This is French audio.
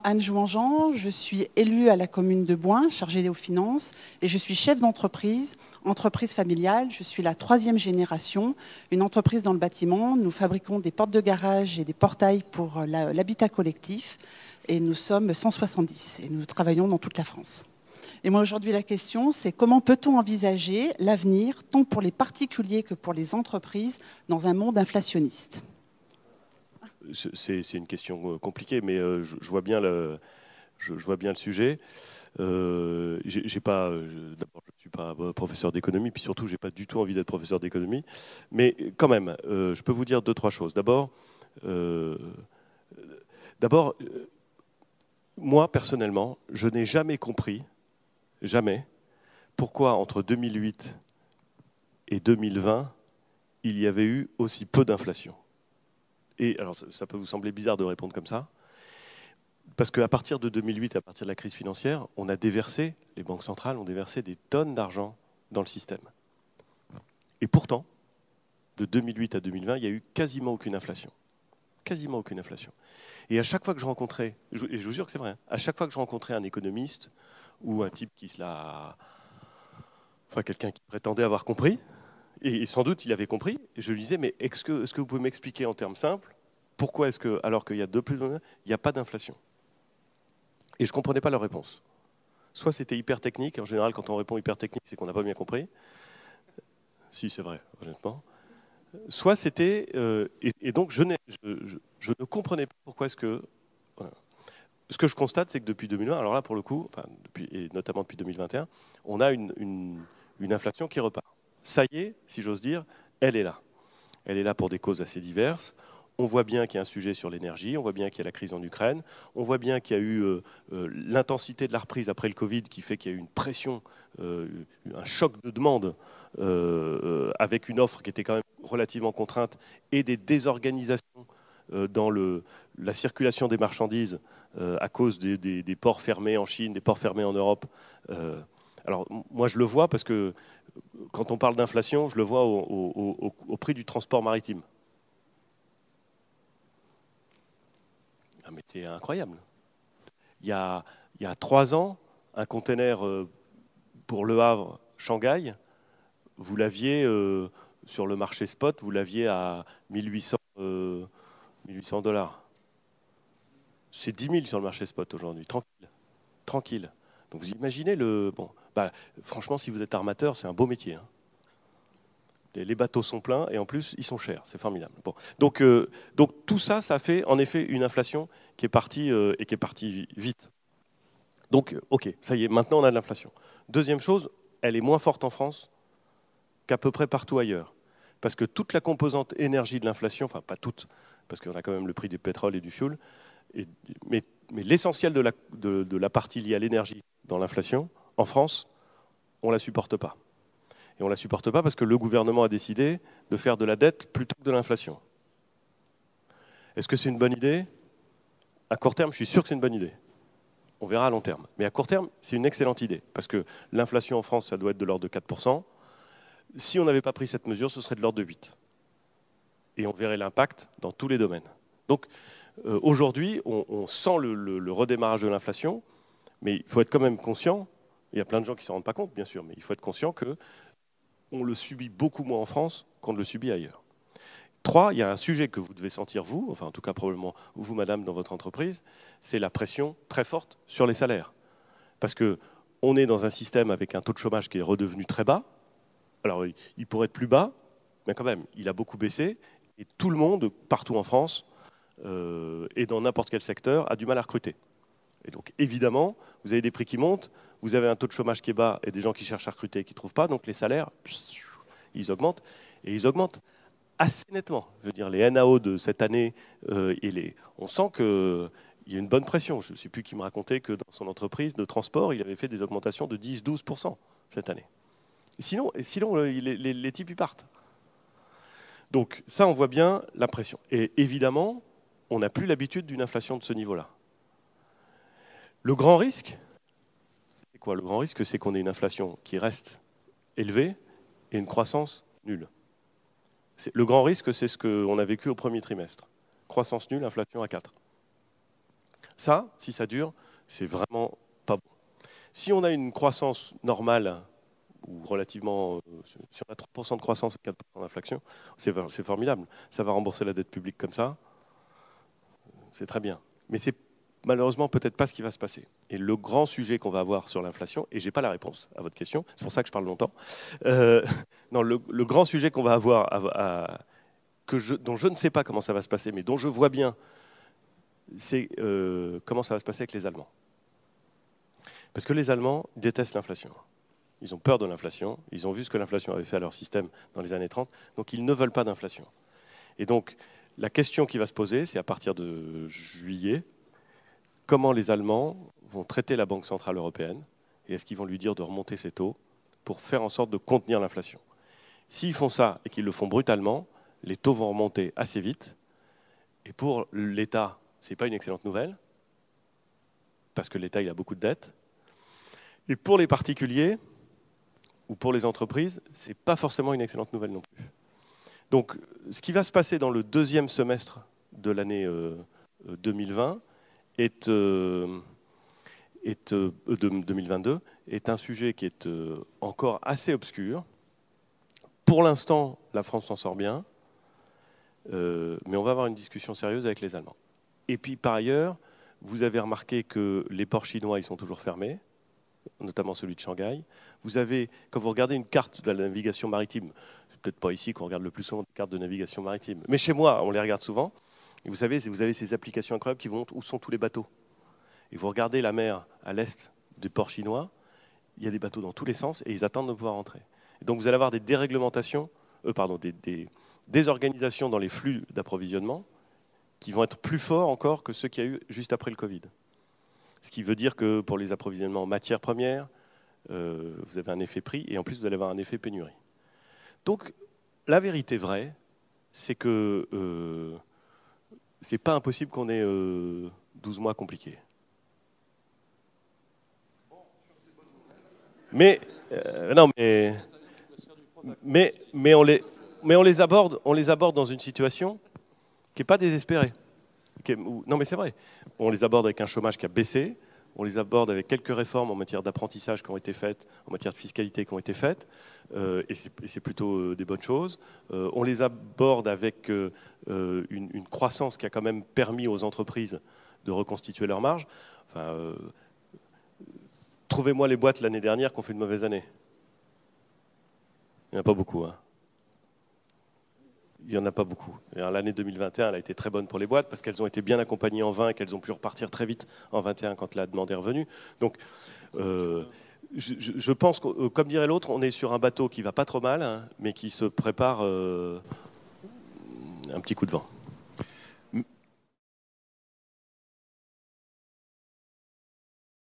Anne Jouanjean, je suis élue à la commune de Boin, chargée aux finances, et je suis chef d'entreprise, entreprise familiale. Je suis la 3e génération, une entreprise dans le bâtiment. Nous fabriquons des portes de garage et des portails pour l'habitat collectif, et nous sommes 170, et nous travaillons dans toute la France. Et moi, aujourd'hui, la question, c'est comment peut-on envisager l'avenir, tant pour les particuliers que pour les entreprises, dans un monde inflationniste ? C'est une question compliquée, mais je vois bien le sujet. D'abord, je ne suis pas professeur d'économie, puis surtout, je n'ai pas du tout envie d'être professeur d'économie. Mais quand même, je peux vous dire 2-3 choses. D'abord, moi, personnellement, je n'ai jamais compris, jamais, pourquoi entre 2008 et 2020, il y avait eu aussi peu d'inflation. Et alors, ça peut vous sembler bizarre de répondre comme ça, parce qu'à partir de 2008, à partir de la crise financière, les banques centrales ont déversé des tonnes d'argent dans le système. Et pourtant, de 2008 à 2020, il n'y a eu quasiment aucune inflation. Quasiment aucune inflation. Et à chaque fois que je rencontrais, et je vous jure que c'est vrai, à chaque fois que je rencontrais un économiste ou un type quelqu'un qui prétendait avoir compris, et sans doute il avait compris, et je lui disais, mais est-ce que vous pouvez m'expliquer en termes simples, pourquoi est-ce que, alors qu'il y a il n'y a pas d'inflation? Et je ne comprenais pas leur réponse. Soit c'était hyper technique, et en général quand on répond hyper technique, c'est qu'on n'a pas bien compris. Si, c'est vrai, honnêtement. Soit c'était... et donc je ne comprenais pas pourquoi est-ce que... Voilà. Ce que je constate, c'est que depuis 2020, alors là pour le coup, et notamment depuis 2021, on a une inflation qui repart. Ça y est, si j'ose dire, elle est là. Elle est là pour des causes assez diverses. On voit bien qu'il y a un sujet sur l'énergie, on voit bien qu'il y a la crise en Ukraine, on voit bien qu'il y a eu l'intensité de la reprise après le Covid qui fait qu'il y a eu une pression, un choc de demande avec une offre qui était quand même relativement contrainte et des désorganisations dans la circulation des marchandises à cause des ports fermés en Chine, des ports fermés en Europe. Alors moi je le vois parce que quand on parle d'inflation, je le vois au prix du transport maritime. Ah, mais c'est incroyable. Il y a 3 ans, un container pour Le Havre, Shanghai, vous l'aviez sur le marché spot, vous l'aviez à 1800 $. C'est 10 000 sur le marché spot aujourd'hui, tranquille. Tranquille. Donc vous imaginez franchement, si vous êtes armateur, c'est un beau métier. Hein. Les bateaux sont pleins et en plus, ils sont chers. C'est formidable. Bon. Donc tout ça, ça fait en effet une inflation qui est partie et qui est partie vite. Donc, ok, ça y est, maintenant on a de l'inflation. Deuxième chose, elle est moins forte en France qu'à peu près partout ailleurs. Parce que toute la composante énergie de l'inflation, enfin pas toute, parce qu'on a quand même le prix du pétrole et du fioul, mais l'essentiel de la partie liée à l'énergie dans l'inflation, en France, on ne la supporte pas. Et on ne la supporte pas parce que le gouvernement a décidé de faire de la dette plutôt que de l'inflation. Est-ce que c'est une bonne idée? À court terme, je suis sûr que c'est une bonne idée. On verra à long terme. Mais à court terme, c'est une excellente idée. Parce que l'inflation en France, ça doit être de l'ordre de 4%. Si on n'avait pas pris cette mesure, ce serait de l'ordre de 8%. Et on verrait l'impact dans tous les domaines. Donc aujourd'hui, on sent le redémarrage de l'inflation, mais il faut être quand même conscient, il y a plein de gens qui ne s'en rendent pas compte, bien sûr, mais il faut être conscient qu'on le subit beaucoup moins en France qu'on ne le subit ailleurs. 3, il y a un sujet que vous devez sentir, vous, enfin en tout cas probablement vous, madame, dans votre entreprise, c'est la pression très forte sur les salaires. Parce qu'on est dans un système avec un taux de chômage qui est redevenu très bas. Alors il pourrait être plus bas, mais quand même, il a beaucoup baissé. Et tout le monde, partout en France, et dans n'importe quel secteur, a du mal à recruter. Et donc évidemment, vous avez des prix qui montent, vous avez un taux de chômage qui est bas et des gens qui cherchent à recruter et qui ne trouvent pas, donc les salaires, ils augmentent. Et ils augmentent assez nettement. Je veux dire, les NAO de cette année, on sent qu'il y a une bonne pression. Je ne sais plus qui me racontait que dans son entreprise de transport, il avait fait des augmentations de 10-12% cette année. Sinon les types, ils partent. Donc ça, on voit bien la pression. Et évidemment, on n'a plus l'habitude d'une inflation de ce niveau-là. Le grand risque, c'est quoi? Le grand risque, c'est qu'on ait une inflation qui reste élevée et une croissance nulle. Le grand risque, c'est ce qu'on a vécu au premier trimestre. Croissance nulle, inflation à 4. Ça, si ça dure, c'est vraiment pas bon. Si on a une croissance normale, ou relativement, si on a 3% de croissance et 4% d'inflation, c'est formidable. Ça va rembourser la dette publique comme ça, c'est très bien. Mais c'est malheureusement peut-être pas ce qui va se passer. Et le grand sujet qu'on va avoir sur l'inflation, et je n'ai pas la réponse à votre question, c'est pour ça que je parle longtemps, non, le grand sujet qu'on va avoir, dont je ne sais pas comment ça va se passer, mais dont je vois bien, c'est comment ça va se passer avec les Allemands. Parce que les Allemands détestent l'inflation. Ils ont peur de l'inflation, ils ont vu ce que l'inflation avait fait à leur système dans les années 30, donc ils ne veulent pas d'inflation. Et donc, la question qui va se poser, c'est à partir de juillet, comment les Allemands vont traiter la Banque Centrale Européenne, et est-ce qu'ils vont lui dire de remonter ses taux pour faire en sorte de contenir l'inflation. S'ils font ça et qu'ils le font brutalement, les taux vont remonter assez vite, et pour l'État, ce n'est pas une excellente nouvelle, parce que l'État il a beaucoup de dettes, et pour les particuliers, ou pour les entreprises, ce n'est pas forcément une excellente nouvelle non plus. Donc, ce qui va se passer dans le deuxième semestre de l'année 2020 de 2022 est un sujet qui est encore assez obscur. Pour l'instant, la France s'en sort bien, mais on va avoir une discussion sérieuse avec les Allemands. Et puis, par ailleurs, vous avez remarqué que les ports chinois, ils sont toujours fermés, notamment celui de Shanghai. Vous avez, quand vous regardez une carte de la navigation maritime, c'est peut-être pas ici qu'on regarde le plus souvent des cartes de navigation maritime, mais chez moi, on les regarde souvent, et vous savez, vous avez ces applications incroyables qui vous montrent où sont tous les bateaux. Et vous regardez la mer à l'est des ports chinois, il y a des bateaux dans tous les sens, et ils attendent de pouvoir rentrer. Et donc vous allez avoir des déréglementations, des désorganisations dans les flux d'approvisionnement, qui vont être plus forts encore que ceux qu'il y a eu juste après le Covid. Ce qui veut dire que pour les approvisionnements en matières premières, vous avez un effet prix et en plus vous allez avoir un effet pénurie. Donc la vérité vraie, c'est que c'est pas impossible qu'on ait 12 mois compliqués. Mais on les aborde dans une situation qui n'est pas désespérée. Non mais c'est vrai, on les aborde avec un chômage qui a baissé, on les aborde avec quelques réformes en matière d'apprentissage qui ont été faites, en matière de fiscalité qui ont été faites, et c'est plutôt des bonnes choses. On les aborde avec une croissance qui a quand même permis aux entreprises de reconstituer leurs marges. Enfin, trouvez-moi les boîtes l'année dernière qui ont fait une mauvaise année. Il n'y en a pas beaucoup, hein. Il n'y en a pas beaucoup. L'année 2021, elle a été très bonne pour les boîtes parce qu'elles ont été bien accompagnées en 20 et qu'elles ont pu repartir très vite en 21 quand la demande est revenue. Donc, je pense que, comme dirait l'autre, on est sur un bateau qui ne va pas trop mal, hein, mais qui se prépare un petit coup de vent.